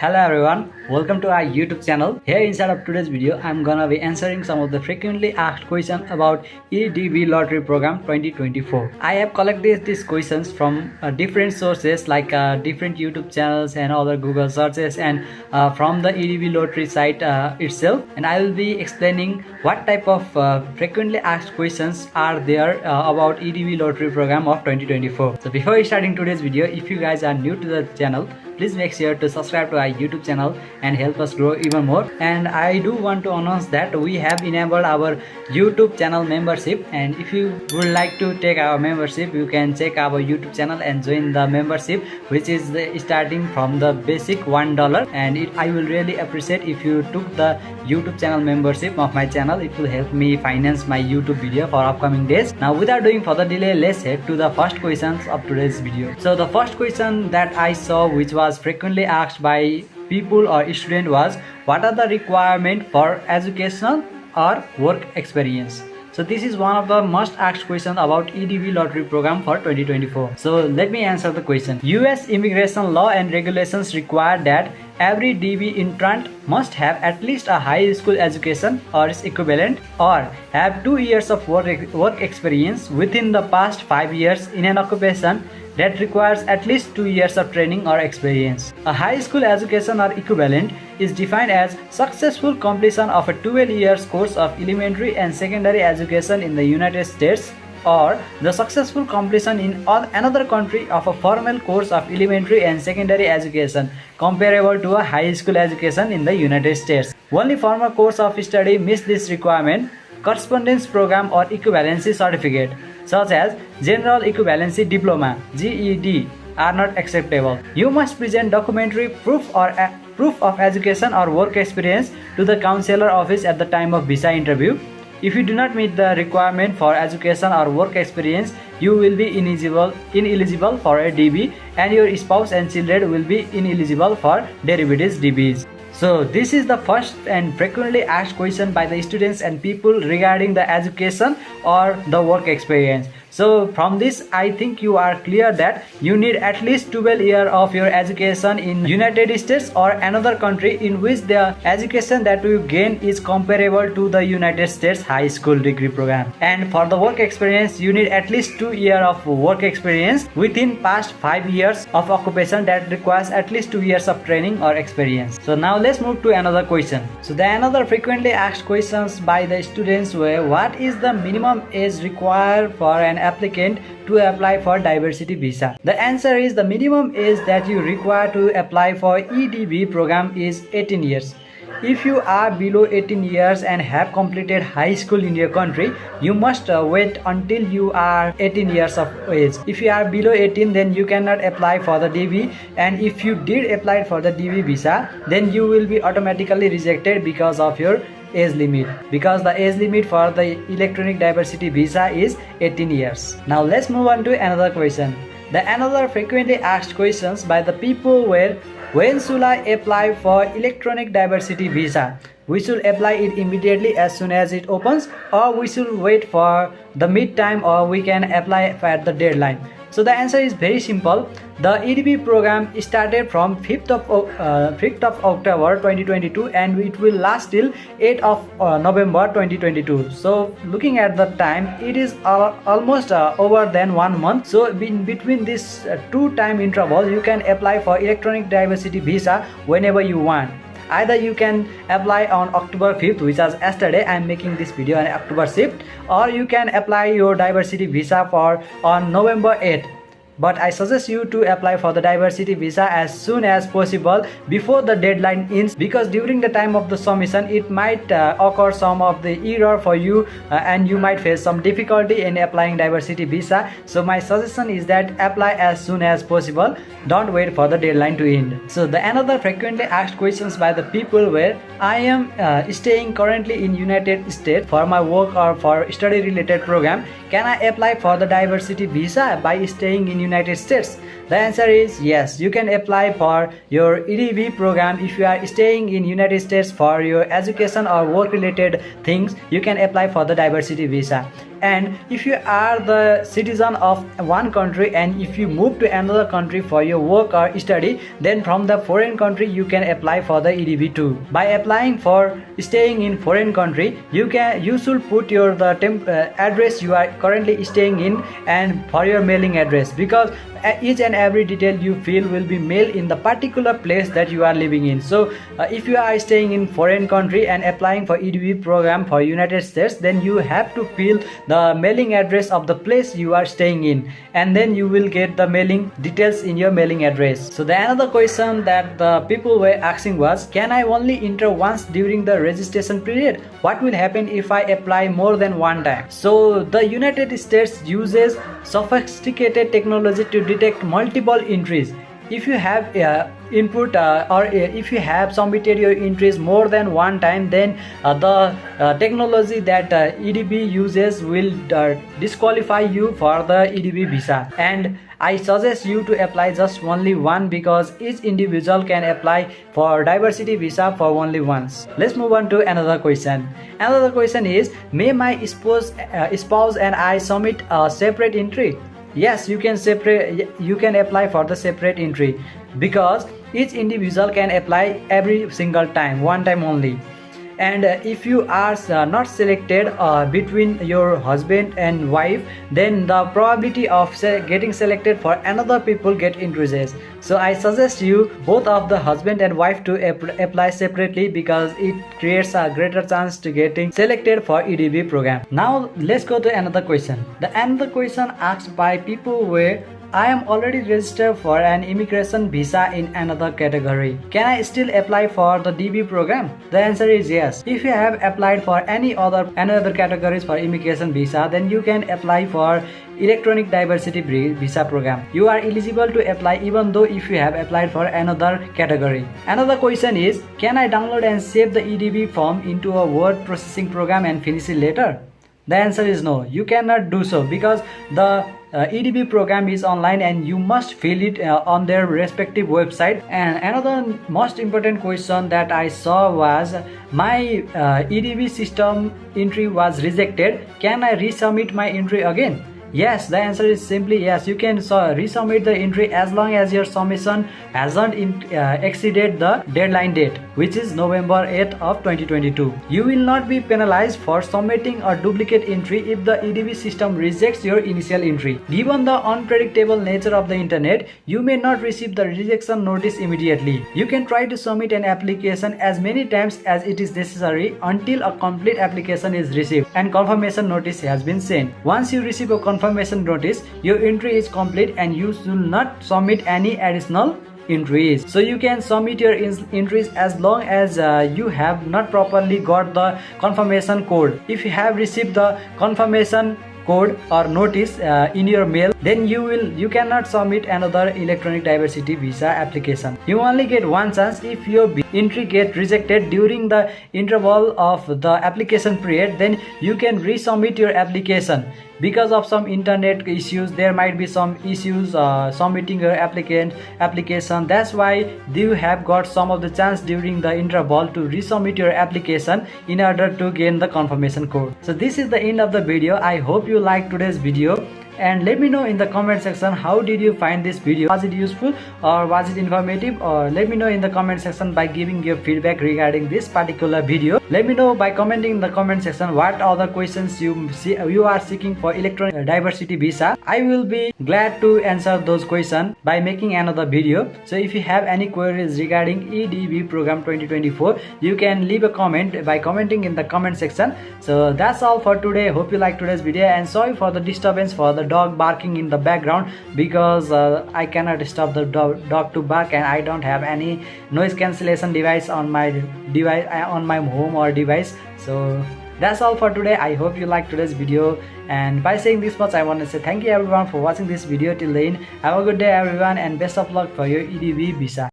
Hello everyone, welcome to our YouTube channel. Here inside of today's video, I'm gonna be answering some of the frequently asked questions about EDV Lottery Program 2024. I have collected these questions from different sources like different YouTube channels and other Google searches and from the EDV Lottery site itself. And I will be explaining what type of frequently asked questions are there about EDV Lottery Program of 2024. So before starting today's video, if you guys are new to the channel, please make sure to subscribe to our YouTube channel and help us grow even more. And I do want to announce that we have enabled our YouTube channel membership, and if you would like to take our membership, you can check our YouTube channel and join the membership, which is starting from the basic $1. And I will really appreciate if you took the YouTube channel membership of my channel. It will help me finance my YouTube video for upcoming days. Now without doing further delay, let's head to the first questions of today's video. So the first question that I saw, which was frequently asked by people or student, was what are the requirements for educational or work experience? So this is one of the most asked questions about EDV Lottery Program for 2024. So let me answer the question. US immigration law and regulations require that every DV entrant must have at least a high school education or its equivalent, or have 2 years of work experience within the past 5 years in an occupation that requires at least 2 years of training or experience. A high school education or equivalent is defined as successful completion of a 12 years course of elementary and secondary education in the United States, or the successful completion in another country of a formal course of elementary and secondary education comparable to a high school education in the United States. Only formal course of study meets this requirement. Correspondence program or equivalency certificate such as General Equivalency Diploma (GED) are not acceptable. You must present documentary proof of education or work experience to the consular office at the time of visa interview. If you do not meet the requirement for education or work experience, you will be ineligible for a DB, and your spouse and children will be ineligible for derivatives DBs. So this is the first and frequently asked question by the students and people regarding the education or the work experience. So from this, I think you are clear that you need at least 12 years of your education in United States or another country in which the education that you gain is comparable to the United States high school degree program. And for the work experience, you need at least 2 years of work experience within past 5 years of occupation that requires at least 2 years of training or experience. So now let's move to another question. So the another frequently asked questions by the students were, what is the minimum age required for an applicant to apply for diversity visa? The answer is the minimum age that you require to apply for EDV program is 18 years. If you are below 18 years and have completed high school in your country, you must wait until you are 18 years of age. If you are below 18, then you cannot apply for the DV, and if you did apply for the DV visa, then you will be automatically rejected because of your age limit, because the age limit for the electronic diversity visa is 18 years. Now let's move on to another question. The another frequently asked questions by the people were, when should I apply for electronic diversity visa? We should apply it immediately as soon as it opens, or we should wait for the mid-time, or we can apply at the deadline. So the answer is very simple. The EDV program started from 5th of October 2022 and it will last till 8th of November 2022. So looking at the time, it is almost over than 1 month. So in between this 2 time interval, you can apply for electronic diversity visa whenever you want. Either you can apply on October 5th, which was yesterday. I am making this video on October 5th, or you can apply your diversity visa on November 8th. But I suggest you to apply for the diversity visa as soon as possible before the deadline ends, because during the time of the submission it might occur some of the error for you and you might face some difficulty in applying diversity visa. So my suggestion is that apply as soon as possible. Don't wait for the deadline to end. So the another frequently asked questions by the people were, I am staying currently in United States for my work or for study related program. Can I apply for the diversity visa by staying in United States? The answer is yes. You can apply for your EDV program if you are staying in United States for your education or work related things. You can apply for the diversity visa. And if you are the citizen of one country and if you move to another country for your work or study, then from the foreign country you can apply for the EDV too. By applying for staying in foreign country, you should put your address you are currently staying in and for your mailing address, because each and every detail you fill will be mailed in the particular place that you are living in. So if you are staying in foreign country and applying for EDV program for United States, then you have to fill the mailing address of the place you are staying in, and then you will get the mailing details in your mailing address. So the another question that the people were asking was, can I only enter once during the registration period? What will happen if I apply more than one time? So the United States uses sophisticated technology to detect multiple entries. If you have input or if you have submitted your entries more than one time, then the technology that EDB uses will disqualify you for the EDB visa. And I suggest you to apply just only one, because each individual can apply for diversity visa for only once. Let's move on to another question. Another question is, may my spouse and I submit a separate entry? Yes, you can apply for the separate entry, because each individual can apply every single time, one time only. And if you are not selected between your husband and wife, then the probability of getting selected for another people get increases. So I suggest you both of the husband and wife to apply separately, because it creates a greater chance to getting selected for EDV program. Now let's go to another question. The another question asked by people were, I am already registered for an immigration visa in another category. Can I still apply for the DV program? The answer is yes. If you have applied for any other categories for immigration visa, then you can apply for electronic diversity visa program. You are eligible to apply even though if you have applied for another category. Another question is, can I download and save the EDV form into a word processing program and finish it later? The answer is no. You cannot do so, because the EDV program is online and you must fill it on their respective website. And another most important question that I saw was, my EDV system entry was rejected. Can I resubmit my entry again? Yes, the answer is simply yes. You can resubmit the entry as long as your submission hasn't exceeded the deadline date, which is November 8th of 2022. You will not be penalized for submitting a duplicate entry if the EDV system rejects your initial entry. Given the unpredictable nature of the internet, you may not receive the rejection notice immediately. You can try to submit an application as many times as it is necessary until a complete application is received and confirmation notice has been sent. Once you receive a confirmation notice, your entry is complete and you should not submit any additional entries. So you can submit your entries as long as you have not properly got the confirmation code. If you have received the confirmation code or notice in your mail, then you cannot submit another electronic diversity visa application. You only get one chance. If your entry get rejected during the interval of the application period, then you can resubmit your application. Because of some internet issues, there might be some issues submitting your application. That's why you have got some of the chance during the interval to resubmit your application in order to gain the confirmation code. So this is the end of the video. I hope you liked today's video, and let me know in the comment section, how did you find this video? Was it useful or was it informative? Or let me know in the comment section by giving your feedback regarding this particular video. Let me know by commenting in the comment section what other questions you are seeking for electronic diversity visa. I will be glad to answer those questions by making another video. So if you have any queries regarding EDV program 2024, you can leave a comment by commenting in the comment section. So that's all for today. Hope you liked today's video, and sorry for the disturbance for the dog barking in the background, because I cannot stop the dog to bark, and I don't have any noise cancellation device on my home or device. So that's all for today. I hope you liked today's video, and by saying this much, I want to say thank you everyone for watching this video till the end. Have a good day everyone, and best of luck for your EDV visa.